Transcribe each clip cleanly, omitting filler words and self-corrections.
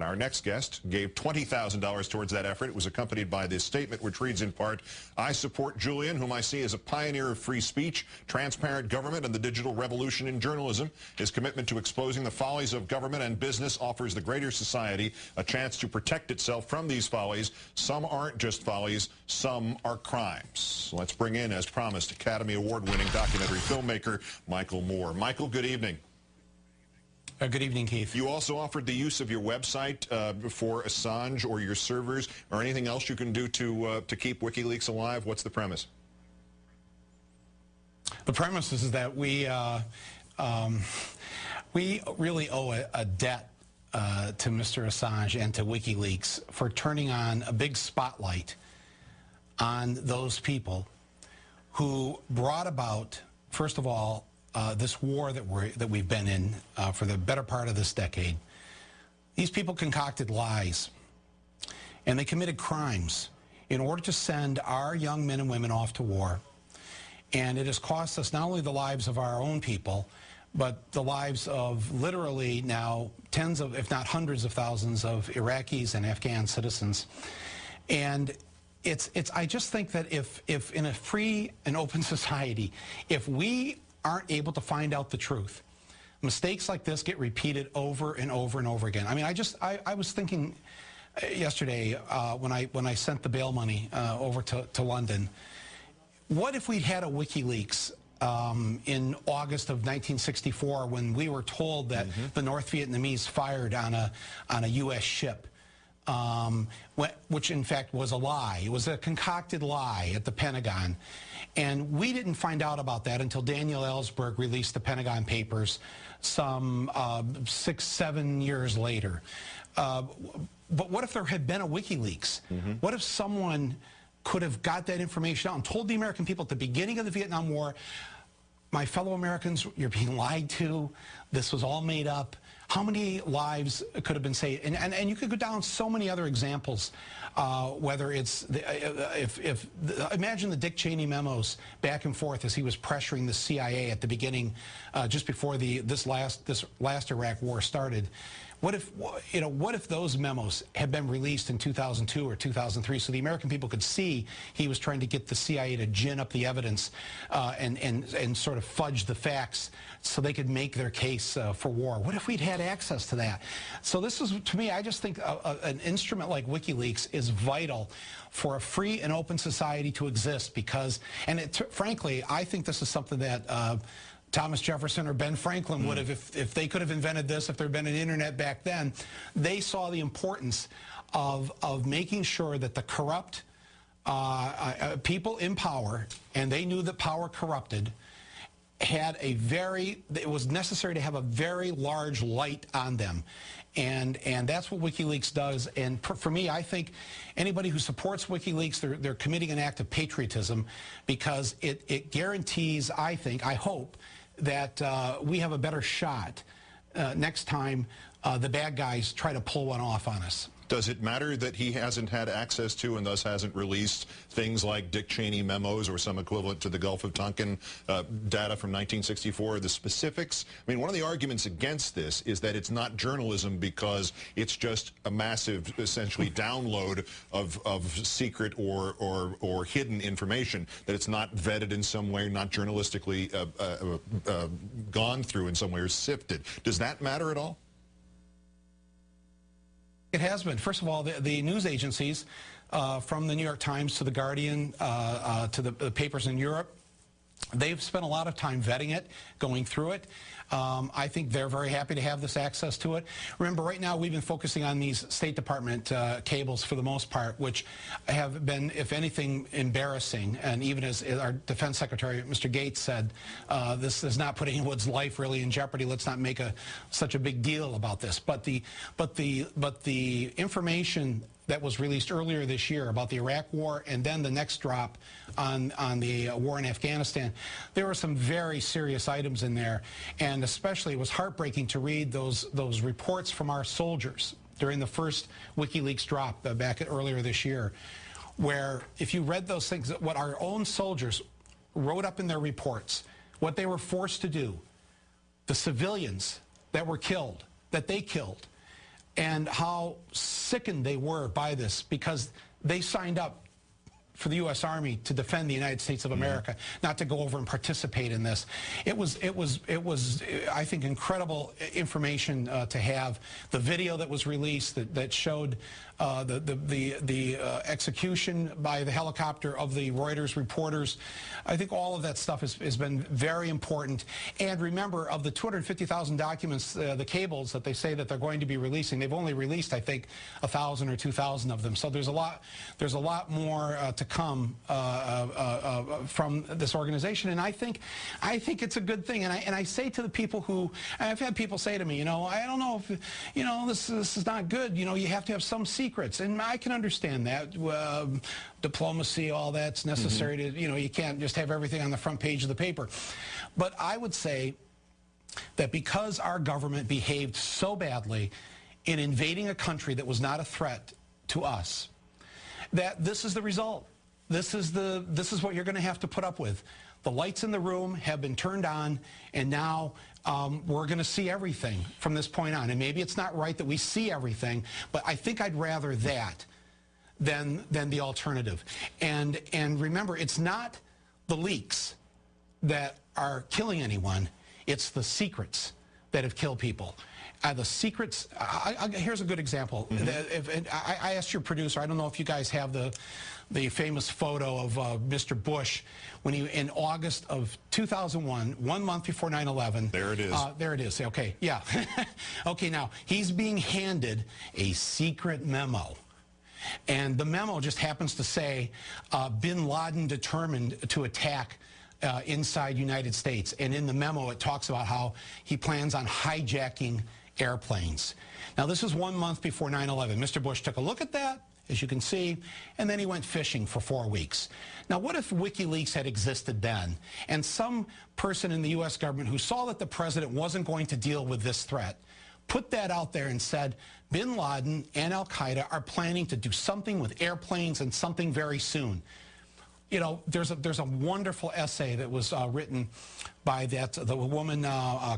Our next guest gave $20,000 towards that effort. It was accompanied by this statement, which reads in part, "I support Julian, whom I see as a pioneer of free speech, transparent government, and the digital revolution in journalism. His commitment to exposing the follies of government and business offers the greater society a chance to protect itself from these follies. Some aren't just follies, some are crimes." Let's bring in, as promised, Academy Award-winning documentary filmmaker Michael Moore. Michael, good evening. Good evening, Keith. You also offered the use of your website for Assange or your servers or anything else you can do to keep WikiLeaks alive. What's the premise? The premise is that we really owe a debt to Mr. Assange and to WikiLeaks for turning on a big spotlight on those people who brought about, first of all, this war that we've been in for the better part of this decade. These people concocted lies, and they committed crimes in order to send our young men and women off to war. And it has cost us not only the lives of our own people, but the lives of literally now tens of, if not hundreds of thousands of Iraqis and Afghan citizens. And I just think that if in a free and open society, if we aren't able to find out the truth, mistakes like this get repeated over and over and over again. I mean, I was thinking yesterday when I sent the bail money over to London, what if we'd had a WikiLeaks in August of 1964 when we were told that the North Vietnamese fired on a U.S. ship, which in fact was a lie. It was a concocted lie at the Pentagon. And we didn't find out about that until Daniel Ellsberg released the Pentagon Papers some 6-7 years later. But what if there had been a WikiLeaks? What if someone could have got that information out and told the American people at the beginning of the Vietnam War, my fellow Americans, you're being lied to, this was all made up? How many lives could have been saved? And you could go down so many other examples, whether it's, imagine the Dick Cheney memos back and forth as he was pressuring the CIA at the beginning, just before this last Iraq war started. What if those memos had been released in 2002 or 2003 so the American people could see he was trying to get the CIA to gin up the evidence and sort of fudge the facts so they could make their case for war? What if we'd had access to that? So this is, to me, I just think an instrument like WikiLeaks is vital for a free and open society to exist because, and frankly, I think this is something that Thomas Jefferson or Ben Franklin would have, if they could have invented this, if there had been an internet back then. They saw the importance of making sure that the corrupt people in power, and they knew that power corrupted, it was necessary to have a very large light on them. And that's what WikiLeaks does. And for me, I think anybody who supports WikiLeaks, they're committing an act of patriotism because it guarantees, I hope, that we have a better shot next time the bad guys try to pull one off on us. Does it matter that he hasn't had access to and thus hasn't released things like Dick Cheney memos or some equivalent to the Gulf of Tonkin data from 1964, the specifics? I mean, one of the arguments against this is that it's not journalism because it's just a massive, essentially, download of secret or hidden information, that it's not vetted in some way, not journalistically gone through in some way or sifted. Does that matter at all? It has been. First of all, the news agencies, from the New York Times to the Guardian to the papers in Europe, they've spent a lot of time vetting it, going through it. I think they're very happy to have this access to it. Remember, right now we've been focusing on these State Department cables for the most part, which have been, if anything, embarrassing. And even as our Defense Secretary, Mr. Gates, said, this is not putting anyone's life really in jeopardy. Let's not make such a big deal about this. But the information that was released earlier this year about the Iraq War and then the next drop on the war in Afghanistan, there were some very serious items in there, and especially it was heartbreaking to read those reports from our soldiers during the first WikiLeaks drop back earlier this year, where if you read those things, what our own soldiers wrote up in their reports, what they were forced to do, the civilians that were killed, that they killed, and how sickened they were by this, because they signed up for the U.S. Army to defend the United States of America, not to go over and participate in this. It was, I think, incredible information to have. The video that was released that showed the execution by the helicopter of the Reuters reporters. I think all of that stuff has been very important. And remember, of the 250,000 documents, the cables that they say that they're going to be releasing, they've only released, I think, 1,000 or 2,000 of them. So there's a lot more to come from this organization, and I think it's a good thing. And I say to the people who, I've had people say to me, I don't know if, this is not good. You have to have some secrets, and I can understand that. Diplomacy, all that's necessary to, you can't just have everything on the front page of the paper. But I would say that because our government behaved so badly in invading a country that was not a threat to us, that this is the result. This is what you're going to have to put up with. The lights in the room have been turned on, and now we're going to see everything from this point on. And maybe it's not right that we see everything, but I think I'd rather that than the alternative. And remember, it's not the leaks that are killing anyone. It's the secrets that have killed people. The secrets, here's a good example. I asked your producer, I don't know if you guys have the famous photo of Mr. Bush when he, in August of 2001, 1 month before 9/11. There it is. There it is. Okay, yeah. Okay, now, he's being handed a secret memo. And the memo just happens to say, bin Laden determined to attack inside United States. And in the memo, it talks about how he plans on hijacking airplanes. Now, this is 1 month before 9/11. Mr. Bush took a look at that, as you can see, and then he went fishing for 4 weeks. Now, what if WikiLeaks had existed then, and some person in the U.S. government who saw that the president wasn't going to deal with this threat put that out there and said, bin Laden and al-Qaeda are planning to do something with airplanes and something very soon? There's a wonderful essay that was written by the woman,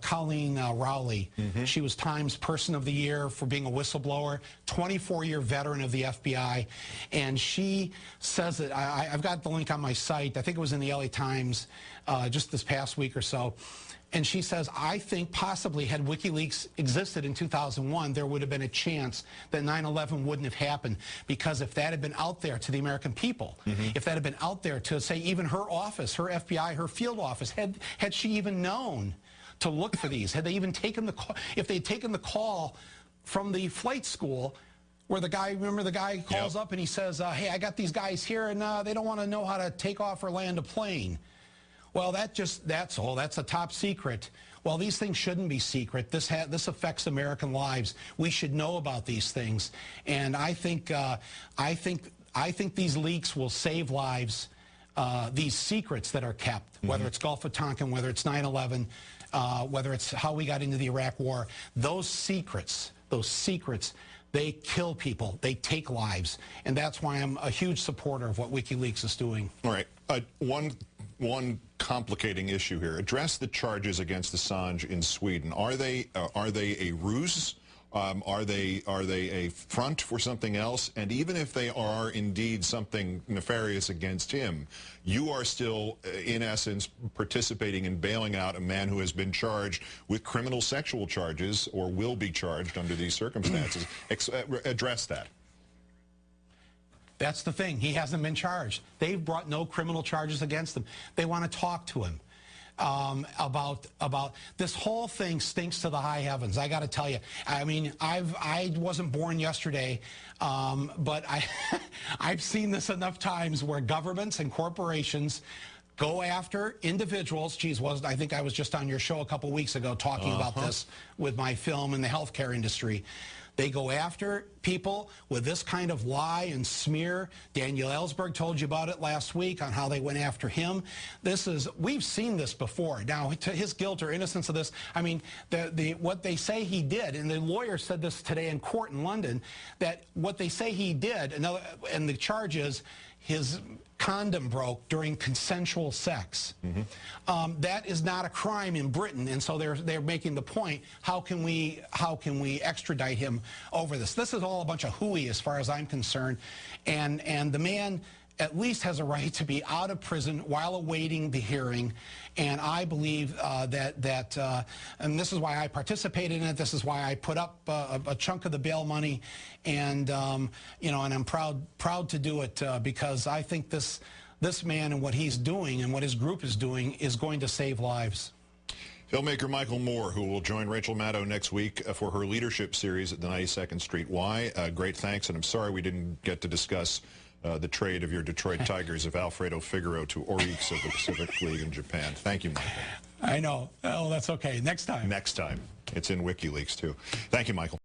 Colleen Rowley. She was Times Person of the Year for being a whistleblower, 24-year veteran of the FBI. And she says that, I've got the link on my site, I think it was in the LA Times just this past week or so. And she says, I think possibly had WikiLeaks existed in 2001, there would have been a chance that 9/11 wouldn't have happened. Because if that had been out there to the American people, if that had been out there to, say, even her office, her FBI, her field office, had she even known to look for these, had they even taken the call, if they'd taken the call from the flight school, where the guy, remember the guy calls up and he says, hey, I got these guys here and they don't want to know how to take off or land a plane. Well, that's a top secret. Well, these things shouldn't be secret. This affects American lives. We should know about these things. And I think these leaks will save lives. These secrets that are kept, whether it's Gulf of Tonkin, whether it's 9/11, whether it's how we got into the Iraq War, those secrets, they kill people, they take lives. And that's why I'm a huge supporter of what WikiLeaks is doing. All right. One complicating issue here. Address the charges against Assange in Sweden. Are they a ruse? Are they a front for something else? And even if they are indeed something nefarious against him, you are still, in essence, participating in bailing out a man who has been charged with criminal sexual charges or will be charged under these circumstances. Address that. That's the thing. He hasn't been charged. They've brought no criminal charges against him. They want to talk to him about this whole thing. Stinks to the high heavens. I got to tell you. I mean, I wasn't born yesterday, but I've seen this enough times where governments and corporations go after individuals. Geez, I think I was just on your show a couple weeks ago talking about this with my film in the healthcare industry. They go after people with this kind of lie and smear. Daniel Ellsberg told you about it last week on how they went after him. We've seen this before. Now, to his guilt or innocence of this, I mean, what they say he did, and the lawyer said this today in court in London, that what they say he did, and the charge is his condom broke during consensual sex. That is not a crime in Britain, and so they're making the point: how can we extradite him over this? This is all a bunch of hooey, as far as I'm concerned, and the man at least has a right to be out of prison while awaiting the hearing. And I believe that and this is why I participated in it. This is why I put up a chunk of the bail money, and you know, and I'm proud to do it because I think this man and what he's doing and what his group is doing is going to save lives. Filmmaker Michael Moore, who will join Rachel Maddow next week for her leadership series at the 92nd Street Y. Great thanks, and I'm sorry we didn't get to discuss the trade of your Detroit Tigers of Alfredo Figueroa to Orix of the Pacific League in Japan. Thank you, Michael. I know. Oh, that's okay. Next time. Next time. It's in WikiLeaks, too. Thank you, Michael.